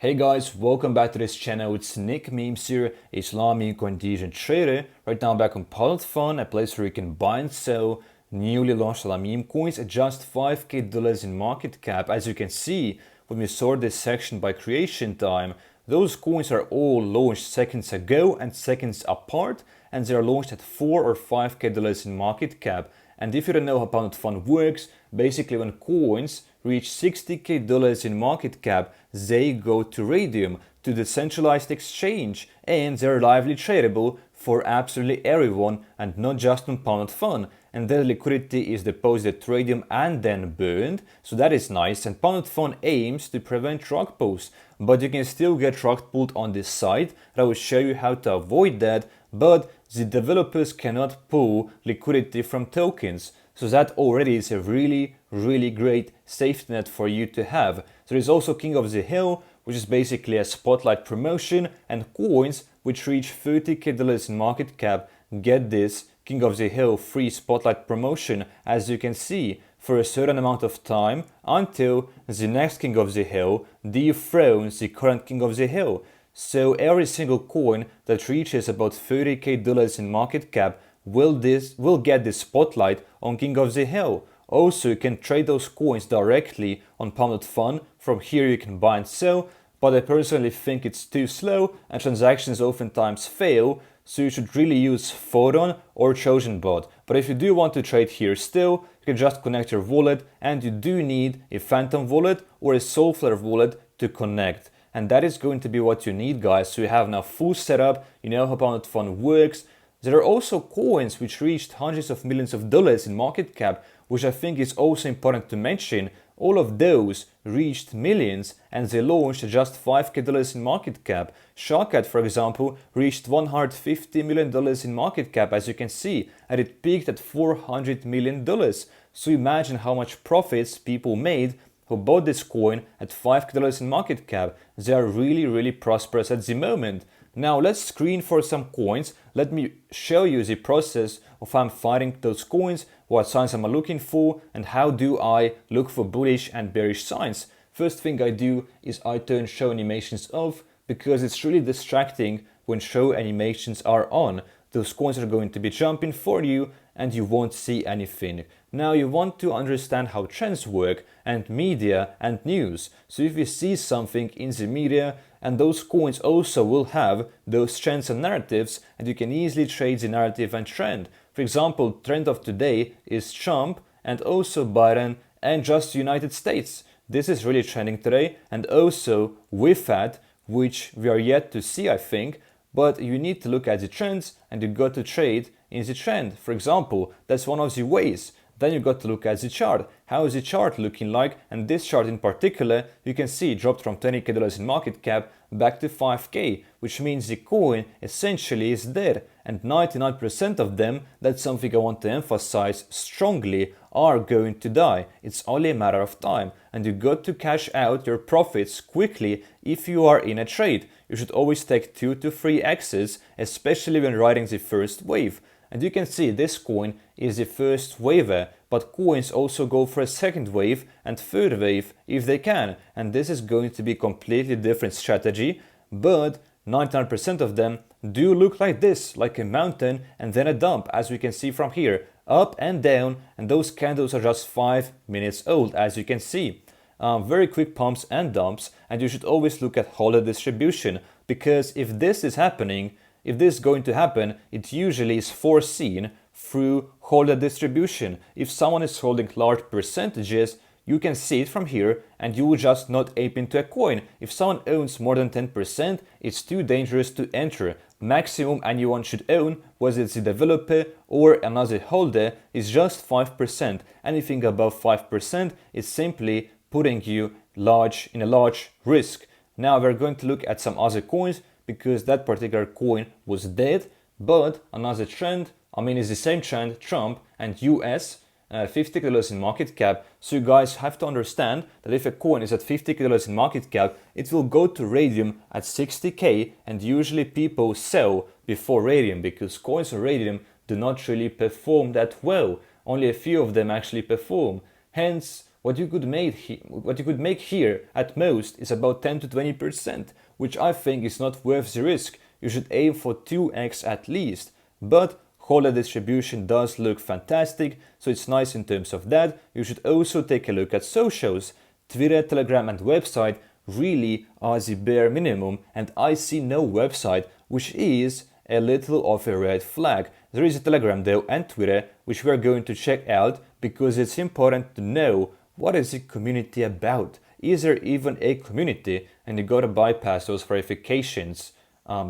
Hey guys, welcome back to this channel. It's Nick Memes here, Islamic contingent trader. Right now I'm back on PUMP.FUN, a place where you can buy and sell newly launched meme coins at just $5k in market cap. As you can see, when we sort this section by creation time, those coins are all launched seconds ago and seconds apart, and they are launched at 4 or 5k in market cap. And if you don't know how PUMP.FUN works, basically when coins reach $60k in market cap, they go to Radium, to the centralized exchange, and they're lively tradable for absolutely everyone and not just on PUMP.FUN. And their liquidity is deposited to Radium and then burned, so that is nice. And PUMP.FUN aims to prevent rug pulls, but you can still get rug pulled on this site. I will show you how to avoid that, but the developers cannot pull liquidity from tokens. So that already is a really great safety net for you to have. There is also King of the Hill, which is basically a spotlight promotion, and coins which reach $30k in market cap get this King of the Hill free spotlight promotion, as you can see, for a certain amount of time until the next King of the Hill dethrones the current King of the Hill. So every single coin that reaches about $30k in market cap will get this spotlight on King of the Hill. Also, you can trade those coins directly on PUMP.FUN. From here you can buy and sell, but I personally think it's too slow and transactions oftentimes fail, so you should really use Photon or TrojanBot. But if you do want to trade here still, you can just connect your wallet, and you do need a Phantom wallet or a Soulflare wallet to connect. And that is going to be what you need, guys. So you have now full setup, you know how PUMP.FUN works. There are also coins which reached hundreds of millions of dollars in market cap, which I think is also important to mention. All of those reached millions and they launched at just $5k in market cap. Sharkat, for example, reached $150 million in market cap, as you can see, and it peaked at $400 million. So imagine how much profits people made who bought this coin at $5k in market cap. They are really prosperous at the moment. Now let's screen for some coins. Let me show you the process of how I'm finding those coins, what signs am I looking for, and how do I look for bullish and bearish signs. First thing I do is I turn show animations off, because it's really distracting when show animations are on. Those coins are going to be jumping for you and you won't see anything. Now you want to understand how trends work and media and news. So if you see something in the media, and those coins also will have those trends and narratives, and you can easily trade the narrative and trend. For example, trend of today is Trump and also Biden and just the United States. This is really trending today, and also WIFAD, which we are yet to see, I think, but you need to look at the trends and you got to trade in the trend. For example, that's one of the ways. Then you got to look at the chart. How is the chart looking like? And this chart in particular, you can see it dropped from $20k in market cap back to 5k, which means the coin essentially is dead. And 99% of them, that's something I want to emphasize strongly, are going to die. It's only a matter of time. And you got to cash out your profits quickly if you are in a trade. You should always take 2 to 3 X's, especially when riding the first wave. And you can see this coin is the first waver, but coins also go for a second wave and third wave if they can. And this is going to be completely different strategy, but 99% of them do look like this, like a mountain and then a dump, as we can see from here, up and down, and those candles are just 5 minutes old, as you can see. Very quick pumps and dumps, and you should always look at holder distribution, because if this is happening, if this is going to happen, it usually is foreseen through holder distribution. If someone is holding large percentages, you can see it from here and you will just not ape into a coin. If someone owns more than 10%, it's too dangerous to enter. Maximum anyone should own, whether it's a developer or another holder, is just 5%. Anything above 5% is simply putting you in a large risk. Now we're going to look at some other coins, because that particular coin was dead, but another trend, it's the same trend, Trump and US, $50k in market cap. So you guys have to understand that if a coin is at $50k in market cap, it will go to Radium at 60k, and usually people sell before Radium, because coins on Radium do not really perform that well. Only a few of them actually perform. Hence, what you could make here at most is about 10 to 20%, which I think is not worth the risk. You should aim for 2x at least. But holder distribution does look fantastic, so it's nice in terms of that. You should also take a look at socials. Twitter, Telegram and website really are the bare minimum, and I see no website, which is a little of a red flag. There is a Telegram though and Twitter, which we are going to check out because it's important to know what is the community about. Is there even a community? And you gotta bypass those verifications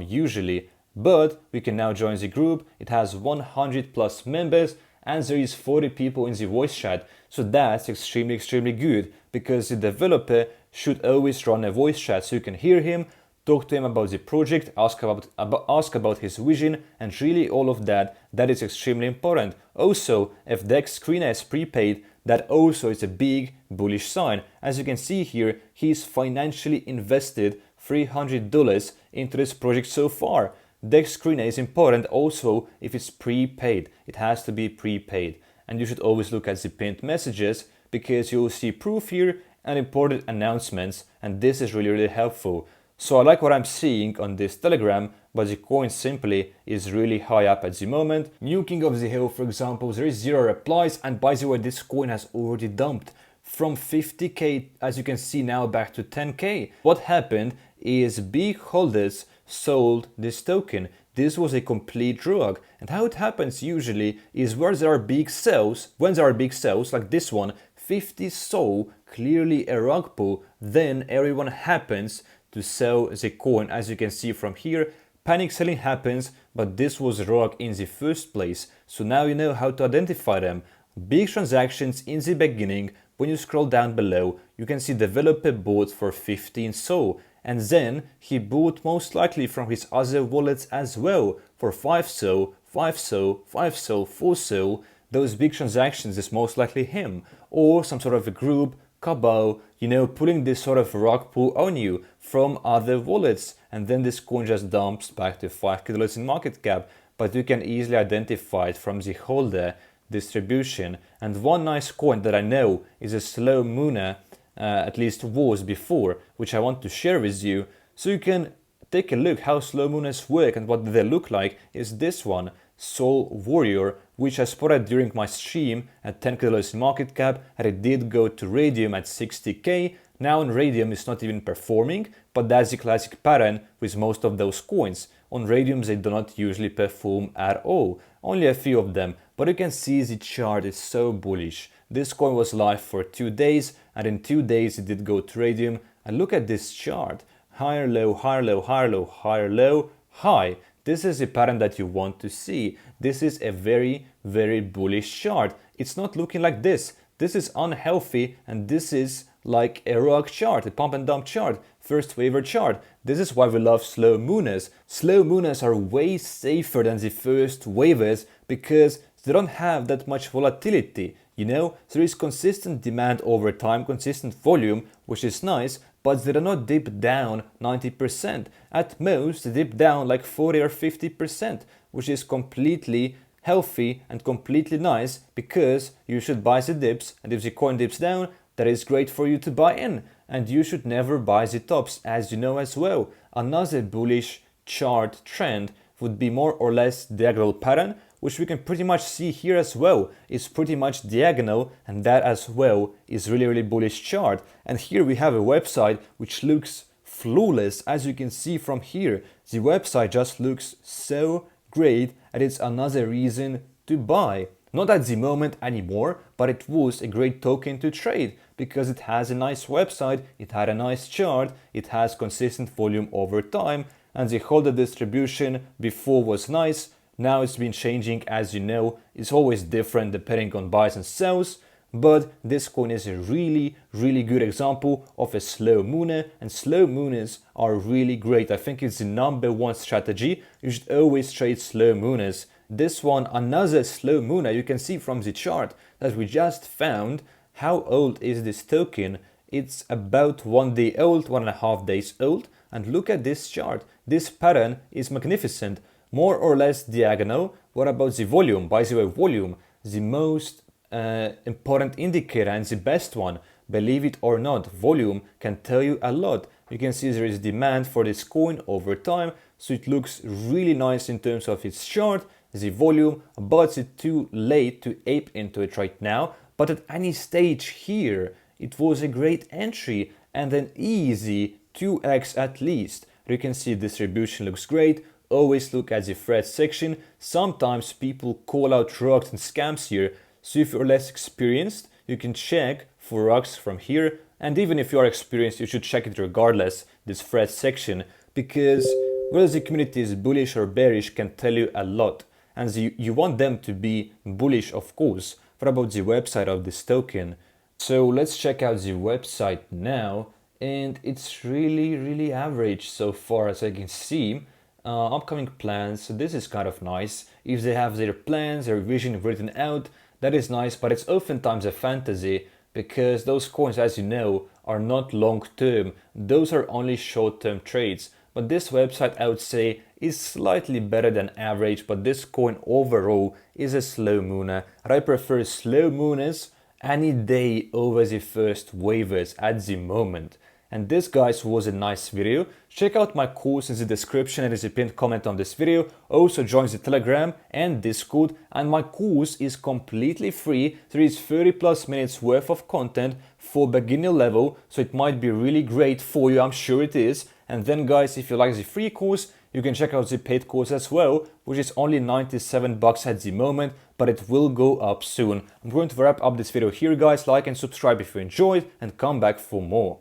usually. But we can now join the group. It has 100 plus members and there is 40 people in the voice chat. So that's extremely good, because the developer should always run a voice chat so you can hear him, talk to him about the project, ask about his vision, and really all of that. That is extremely important. Also, if Dex screener is prepaid, that also is a big bullish sign. As you can see here, he's financially invested $300 into this project so far. Dex screener is important also if it's prepaid. It has to be prepaid. And you should always look at the pinned messages, because you'll see proof here and important announcements, and this is really helpful. So I like what I'm seeing on this Telegram, but the coin simply is really high up at the moment. New King of the Hill, for example, there is 0 replies, and by the way, this coin has already dumped from 50k, as you can see now, back to 10k. What happened is big holders sold this token. This was a complete rug, and how it happens usually is where there are big sales, when there are big sales like this one, 50 sold, clearly a rug pull, then everyone happens to sell the coin. As you can see from here, panic selling happens, but this was rug in the first place. So now you know how to identify them. Big transactions in the beginning. When you scroll down below, you can see developer bought for 15 SOL, and then he bought most likely from his other wallets as well for 5 SOL, 5 SOL, 5 SOL, 4 SOL. Those big transactions is most likely him, or some sort of a group, cabal, you know, pulling this sort of rug pull on you from other wallets, and then this coin just dumps back to $5k in market cap. But you can easily identify it from the holder distribution. And one nice coin that I know is a slow mooner, at least was before, which I want to share with you, so you can take a look how slow mooners work and what they look like, is this one, Soul Warrior, which I spotted during my stream at $10k in market cap, and it did go to Radium at 60k. Now on Radium it's not even performing, but that's the classic pattern with most of those coins. On Radium they do not usually perform at all, only a few of them, but you can see the chart is so bullish. This coin was live for 2 days, and in 2 days it did go to Radium, and look at this chart, higher low, higher low, higher low, higher low, high. This is the pattern that you want to see. This is a very bullish chart. It's not looking like this. This is unhealthy, and this is like a rug chart, a pump and dump chart, first waiver chart. This is why we love slow mooners. Slow mooners are way safer than the first waivers because they don't have that much volatility. You know, there is consistent demand over time, consistent volume, which is nice, but they do not dip down 90%. At most, they dip down like 40 or 50%, which is completely healthy and completely nice, because you should buy the dips, and if the coin dips down, that is great for you to buy in. And you should never buy the tops, as you know as well. Another bullish chart trend would be more or less diagonal pattern, which we can pretty much see here as well. It's pretty much diagonal, and that as well is really bullish chart. And here we have a website which looks flawless, as you can see from here. The website just looks so great, and it's another reason to buy. Not at the moment anymore, but it was a great token to trade because it has a nice website, it had a nice chart, it has consistent volume over time, and the holder distribution before was nice. Now it's been changing, as you know. It's always different depending on buys and sells, but this coin is a really good example of a slow mooner, and slow mooners are really great. I think it's the #1 strategy. You should always trade slow mooners. This one, another slow mooner, you can see from the chart that we just found. How old is this token? It's about 1 day old, 1.5 days old, and look at this chart. This pattern is magnificent. More or less diagonal. What about the volume? By the way, volume, the most important indicator and the best one. Believe it or not, volume can tell you a lot. You can see there is demand for this coin over time, so it looks really nice in terms of its chart, the volume, but it's too late to ape into it right now. But at any stage here, it was a great entry and an easy 2x at least. You can see distribution looks great. Always look at the thread section. Sometimes people call out rugs and scams here, so if you're less experienced, you can check for rugs from here, and even if you are experienced, you should check it regardless, this thread section, because whether the community is bullish or bearish can tell you a lot, and you want them to be bullish, of course. What about the website of this token? So let's check out the website now, and it's really average so far as I can see. Upcoming plans, so this is kind of nice. If they have their plans, their vision written out, that is nice, but it's oftentimes a fantasy because those coins, as you know, are not long term. Those are only short term trades. But this website, I would say, is slightly better than average, but this coin overall is a slow mooner. I prefer slow mooners any day over the first waivers at the moment. And this, guys, was a nice video. Check out my course in the description and as a pinned comment on this video. Also join the Telegram and Discord, and my course is completely free. There is 30+ minutes worth of content for beginner level, so it might be really great for you, I'm sure it is. And then, guys, if you like the free course, you can check out the paid course as well, which is only 97 bucks at the moment, but it will go up soon. I'm going to wrap up this video here, guys. Like and subscribe if you enjoyed, and come back for more.